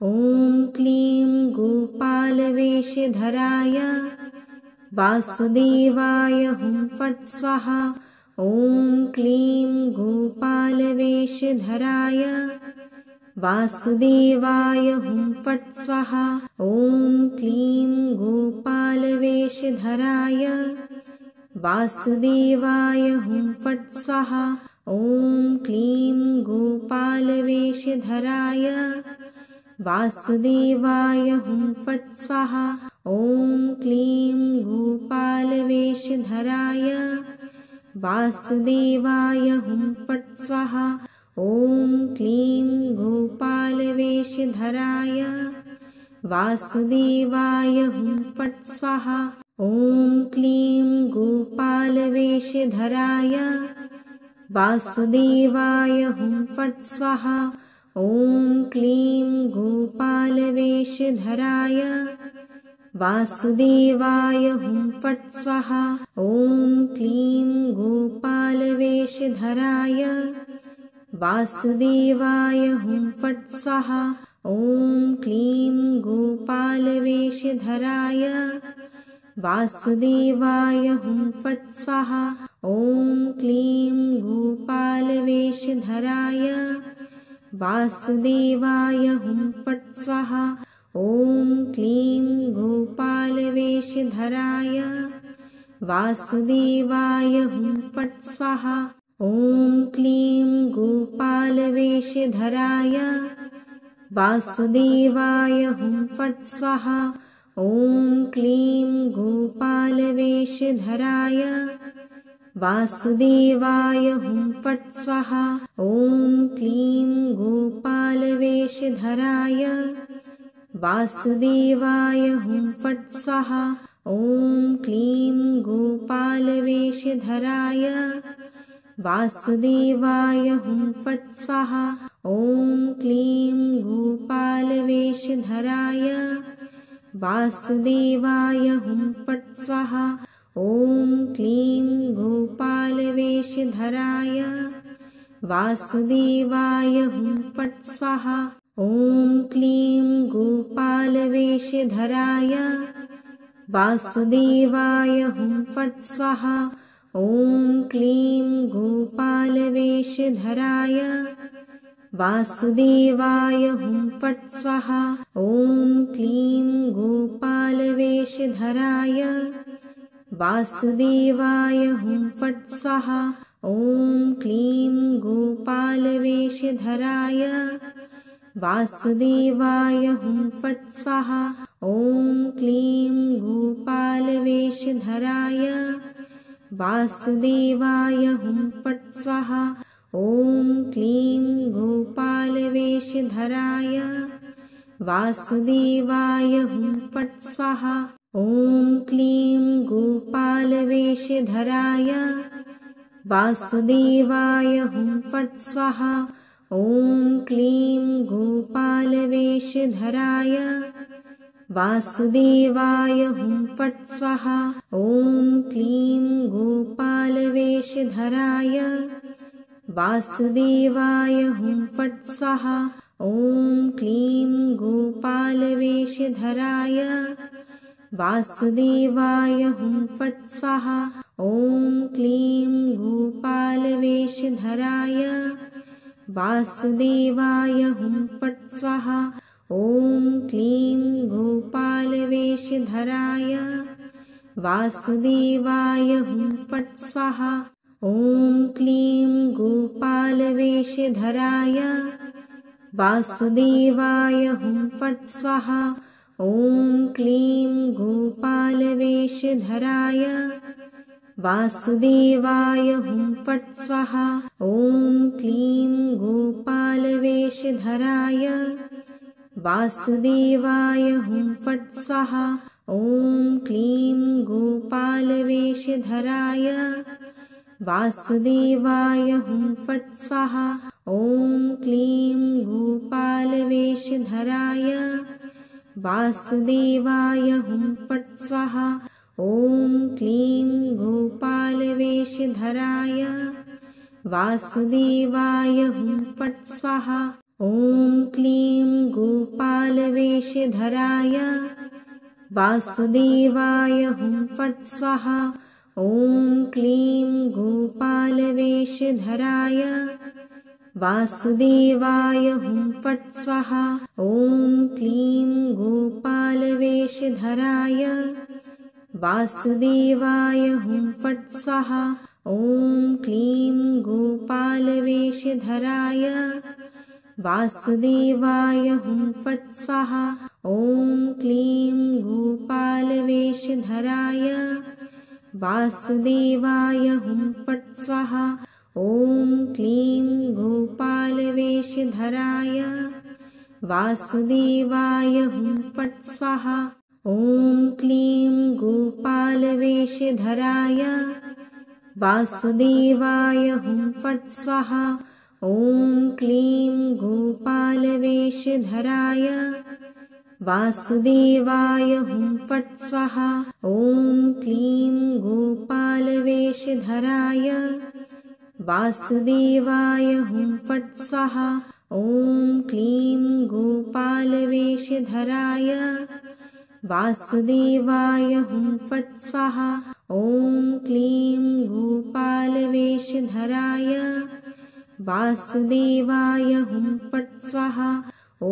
ॐ क्लीं गोपालवेषधराय वासुदेवाय हुं फट् स्वाहा। ॐ क्लीं गोपालवेषधराय वासुदेवाय हुं फट् स्वाहा। ॐ क्लीं गोपालवेषधराय वासुदेवाय हुं फट् स्वाहा। ॐ क्लीं गोपालवेषधराय वासुदेवाय हुं फट् स्वाहा। ॐ क्लीं गोपालवेषधराय वासुदेवाय हुं फट् स्वाहा। ॐ क्लीं गोपालवेषधराय वासुदेवाय हुं फट् स्वाहा। ॐ क्लीं गोपालवेषधराय वासुदेवाय हुं फट् स्वाहा। ॐ क्लीं गोपालवेषधराय वासुदेवाय हुं फट् स्वाहा। ॐ क्लीं गोपालवेषधराय वासुदेवाय हुं फट् स्वाहा। ॐ क्लीं गोपालवेषधराय वासुदेवाय हुं फट् स्वाहा। ॐ क्लीं गोपालवेषधराय वासुदेवाय हुं फट् स्वाहा। ॐ क्लीं गोपालवेषधराय वासुदेवाय हुं फट् स्वाहा। ॐ क्लीं गोपालवेषधराय वासुदेवाय हुं फट् स्वाहा। ॐ क्लीं गोपालवेषधराय वासुदेवाय हुं फट् स्वाहा। ॐ क्लीं गोपालवेषधराय वासुदेवाय हुं फट् स्वाहा। ॐ क्लीं गोपालवेषधराय वासुदेवाय हुं फट् स्वाहा। ॐ क्लीं गोपालवेषधराय वासुदेवाय हुं फट् स्वाहा। ॐ क्लीं गोपालवेषधराय वासुदेवाय हुं फट् स्वाहा। ॐ क्लीं गोपालवेषधराय वासुदेवाय हुं फट् स्वाहा। ॐ क्लीं गोपालवेषधराय वासुदेवाय हुं फट् स्वाहा। ॐ क्लीं गोपालवेषधराय वासुदेवाय हुं फट् स्वाहा। ॐ क्लीं गोपालवेषधराय वासुदेवाय हुं फट् स्वाहा। ॐ क्लीं गोपालवेषधराय वासुदेवाय हुं फट् स्वाहा। ॐ क्लीं गोपालवेषधराय वासुदेवाय हुं फट् स्वाहा। ॐ क्लीं गोपालवेषधराय वासुदेवाय हुं फट् स्वाहा। ॐ क्लीं गोपालवेषधराय वासुदेवाय हुं फट् स्वाहा। ॐ क्लीं गोपालवेषधराय वासुदेवाय हुं फट् स्वाहा। ॐ क्लीं गोपालवेषधराय वासुदेवाय हुं फट् स्वाहा। ॐ क्लीं गोपालवेषधराय वासुदेवाय हुं फट् स्वाहा। ॐ क्लीं गोपालवेषधराय वासुदेवाय हुं फट् स्वाहा। ॐ क्लीं गोपालवेषधराय वासुदेवाय हुं फट् स्वाहा। ॐ क्लीं गोपालवेषधराय वासुदेवाय हुं फट् स्वाहा। ॐ क्लीं गोपालवेषधराय वासुदेवाय हुं फट् स्वाहा। ॐ क्लीं गोपालवेषधराय वासुदेवाय हुं फट् स्वाहा। ॐ क्लीं गोपालवेषधराय वासुदेवाय हुं फट् स्वाहा। ॐ क्लीं गोपालवेषधराय वासुदेवाय हुं फट् स्वाहा। ॐ क्लीं गोपालवेषधराय वासुदेवाय हुं फट् स्वाहा। ॐ क्लीं गोपालवेषधराय वासुदेवाय हुं फट् स्वाहा। ॐ क्लीं गोपालवेषधराय वासुदेवाय हुं फट् स्वाहा। ॐ क्लीं गोपालवेषधराय वासुदेवाय हुं फट् स्वाहा। ॐ क्लीं गोपालवेषधराय वासुदेवाय हुं फट् स्वाहा। ॐ क्लीं गोपालवेषधराय वासुदेवाय हुं फट् स्वाहा। ॐ क्लीं गोपालवेषधराय वासुदेवाय हुं फट् स्वाहा। ॐ क्लीं गोपालवेषधराय वासुदेवाय हुं फट् स्वाहा। ॐ क्लीं गोपालवेषधराय वासुदेवाय हुं फट् स्वाहा। ॐ क्लीं गोपालवेषधराय वासुदेवाय हुं फट् स्वाहा। ॐ क्लीं गोपालवेषधराय वासुदेवाय हुं फट् स्वाहा। ॐ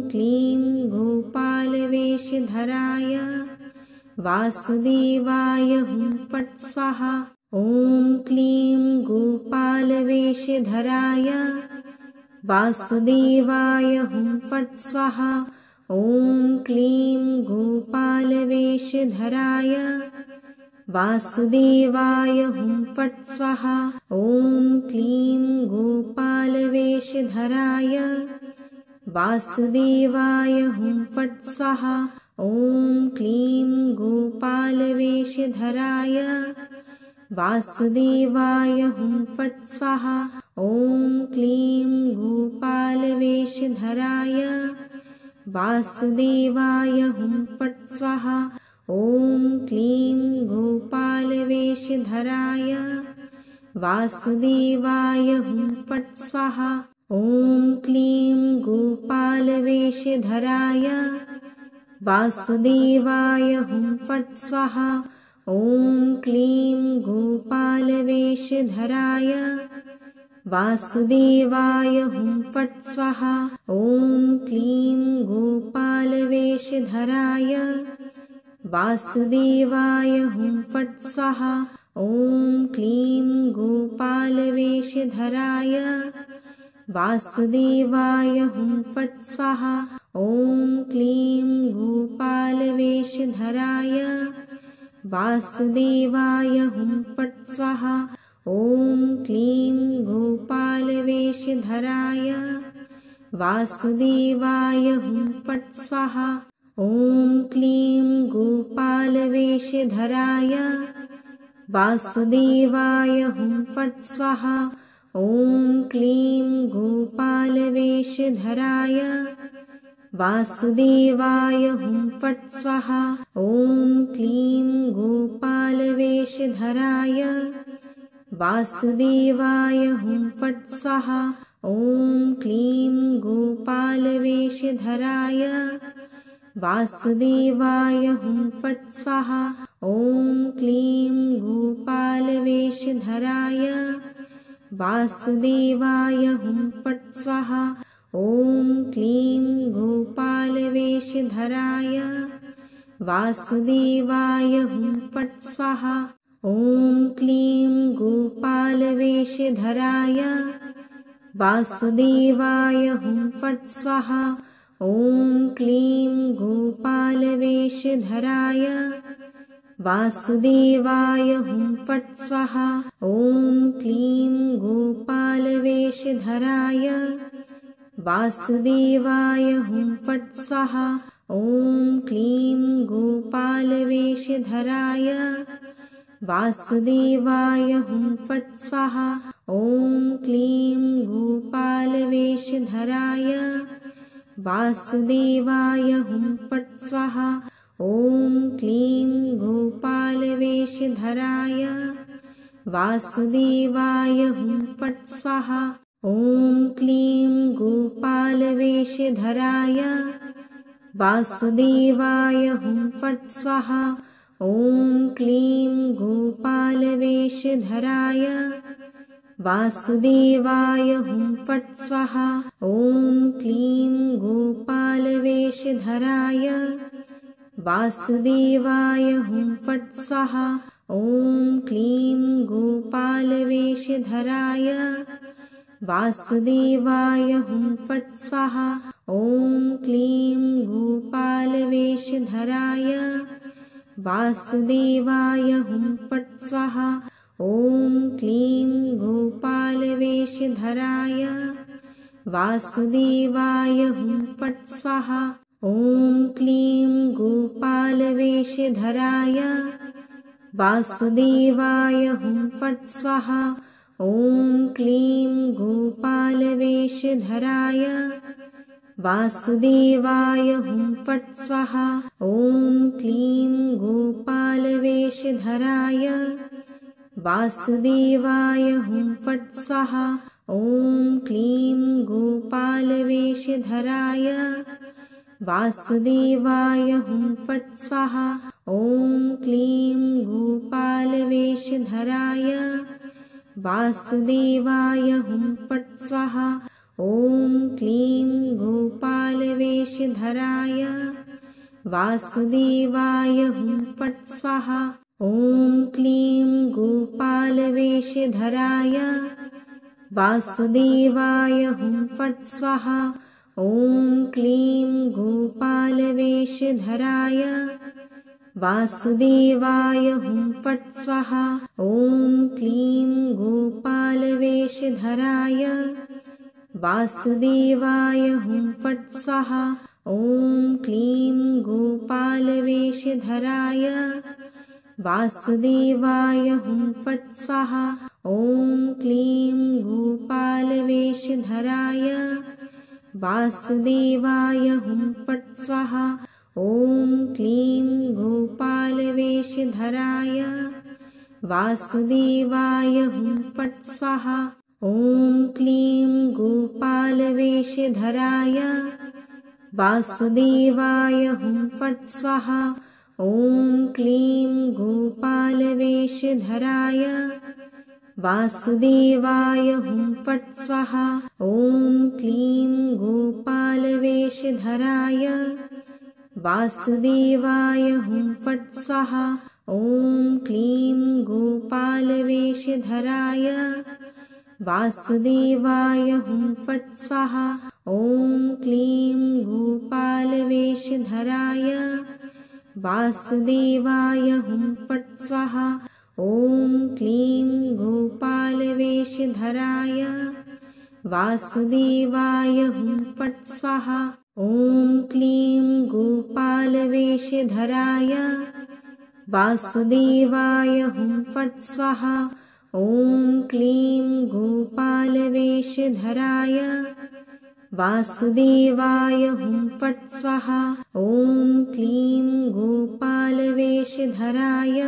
क्लीं गोपालवेषधराय वासुदेवाय हुं फट् स्वाहा। ॐ क्लीं गोपालवेषधराय वासुदेवाय हुं फट् स्वाहा। ॐ क्लीं गोपालवेषधराय वासुदेवाय हुं फट् स्वाहा। ॐ क्लीं गोपालवेषधराय वासुदेवाय हुं फट् स्वाहा। ॐ क्लीं गोपालवेषधराय वासुदेवाय हुं फट् स्वाहा। ॐ क्लीं गोपालवेषधराय वासुदेवाय हुं फट् स्वाहा। ॐ क्लीं गोपालवेषधराय वासुदेवाय हुं फट् स्वाहा। ॐ क्लीं गोपालवेषधराय वासुदेवाय हुं फट् स्वाहा। ॐ क्लीं गोपालवेषधराय वासुदेवाय हुं फट् स्वाहा। ॐ क्लीं गोपालवेषधराय वासुदेवाय हुं फट् स्वाहा। ॐ क्लीं गोपालवेषधराय वासुदेवाय हुं फट् स्वाहा। ॐ क्लीं गोपालवेषधराय वासुदेवाय हुं फट् स्वाहा। ॐ क्लीं गोपालवेषधराय वासुदेवाय हुं फट् स्वाहा। ॐ क्लीं गोपालवेषधराय वासुदेवाय हुं फट् स्वाहा। ॐ क्लीं गोपालवेषधराय वासुदेवाय हुं फट् स्वाहा। ॐ क्लीं गोपालवेषधराय वासुदेवाय हुं फट् स्वाहा। ॐ क्लीं गोपालवेषधराय वासुदेवाय हुं फट् स्वाहा। ॐ क्लीं गोपालवेषधराय वासुदेवाय हुं फट् स्वाहा। ॐ क्लीं गोपालवेषधराय वासुदेवाय हुं फट् स्वाहा। ॐ क्लीं गोपालवेषधराय वासुदेवाय हुं फट् स्वाहा। ॐ क्लीं गोपालवेषधराय वासुदेवाय हुं फट् स्वाहा। ॐ क्लीं गोपालवेषधराय वासुदेवाय हुं फट् स्वाहा। ॐ क्लीं गोपालवेषधराय वासुदेवाय हुं फट् स्वाहा। ॐ क्लीं गोपालवेषधराय वासुदेवाय हुं फट् स्वाहा। ॐ क्लीं गोपालवेषधराय वासुदेवाय हुं फट् स्वाहा। ॐ क्लीं गोपालवेषधराय वासुदेवाय हुं फट् स्वाहा। ॐ क्लीं गोपालवेषधराय वासुदेवाय हुं फट् स्वाहा। ॐ क्लीं गोपालवेषधराय वासुदेवाय हुं फट् स्वाहा। ॐ क्लीं गोपालवेषधराय वासुदेवाय हुं फट् स्वाहा। ॐ क्लीं गोपालवेषधराय वासुदेवाय हुं फट् स्वाहा। ॐ क्लीं गोपालवेषधराय वासुदेवाय हुं फट् स्वाहा। ॐ क्लीं गोपालवेषधराय वासुदेवाय हुं फट् स्वाहा। ॐ क्लीं गोपालवेषधराय वासुदेवाय हुं फट् स्वाहा। ॐ क्लीं गोपालवेषधराय वासुदेवाय हुं फट् स्वाहा। ॐ क्लीं गोपालवेषधराय वासुदेवाय हुं फट् स्वाहा। ॐ क्लीं गोपालवेषधराय वासुदेवाय हुं फट् स्वाहा। ॐ क्लीं गोपालवेषधराय वासुदेवाय हुं फट् स्वाहा। ॐ क्लीं गोपालवेषधराय वासुदेवाय हुं फट् स्वाहा। ॐ क्लीं गोपालवेषधराय वासुदेवाय हुं फट् स्वाहा। ॐ क्लीं गोपालवेषधराय वासुदेवाय हुं फट् स्वाहा। ॐ क्लीं गोपालवेषधराय वासुदेवाय हुं फट् स्वाहा। ॐ क्लीं गोपालवेषधराय वासुदेवाय हुं फट् स्वाहा। ॐ क्लीं गोपालवेषधराय वासुदेवाय हुं फट् स्वाहा। ॐ क्लीं गोपालवेषधराय वासुदेवाय हुं फट् स्वाहा। ॐ क्लीं गोपालवेषधराय वासुदेवाय हुं फट् स्वाहा। ॐ क्लीं गोपालवेषधराय वासुदेवाय हुं फट् स्वाहा। ॐ क्लीं गोपालवेषधराय वासुदेवाय हुं फट् स्वाहा। ॐ क्लीं गोपालवेषधराय वासुदेवाय हुं फट् स्वाहा। ॐ क्लीं गोपालवेषधराय वासुदेवाय हुं फट् स्वाहा। ॐ क्लीं गोपालवेषधराय वासुदेवाय हुं फट् स्वाहा। ॐ क्लीं गोपालवेषधराय वासुदेवाय हुं फट् स्वाहा। ॐ क्लीं गोपालवेषधराय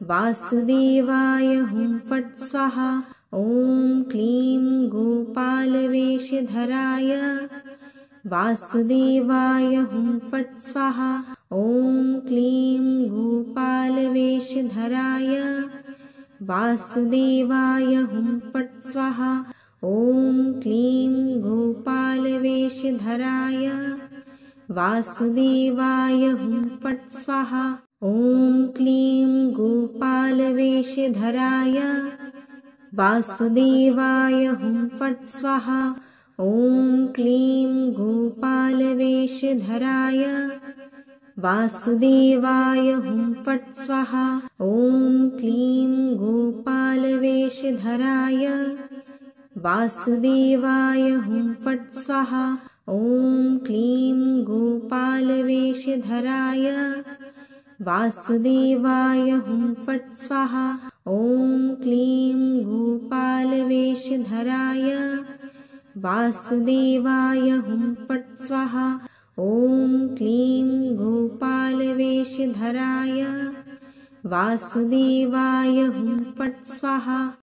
वासुदेवाय हुं फट् स्वाहा। ॐ क्लीं गोपालवेषधराय वासुदेवाय हुं फट् स्वाहा। ॐ क्लीं गोपालवेषधराय वासुदेवाय हुं फट् स्वाहा। ॐ क्लीं गोपालवेषधराय वासुदेवाय हुं फट् स्वाहा। ॐ क्लीं गोपालवेषधराय वासुदेवाय हुं फट् स्वाहा। ॐ क्लीं गोपालवेषधराय वासुदेवाय हुं फट् स्वाहा। ॐ क्लीं गोपालवेषधराय वासुदेवाय हुं फट् स्वाहा। ॐ क्लीं गोपालवेषधराय वासुदेवाय हुं फट् स्वाहा। ॐ क्लीं गोपालवेषधराय वासुदेवाय हुं फट् स्वाहा। ॐ क्लीं गोपालवेषधराय वासुदेवाय हुं फट् स्वाहा।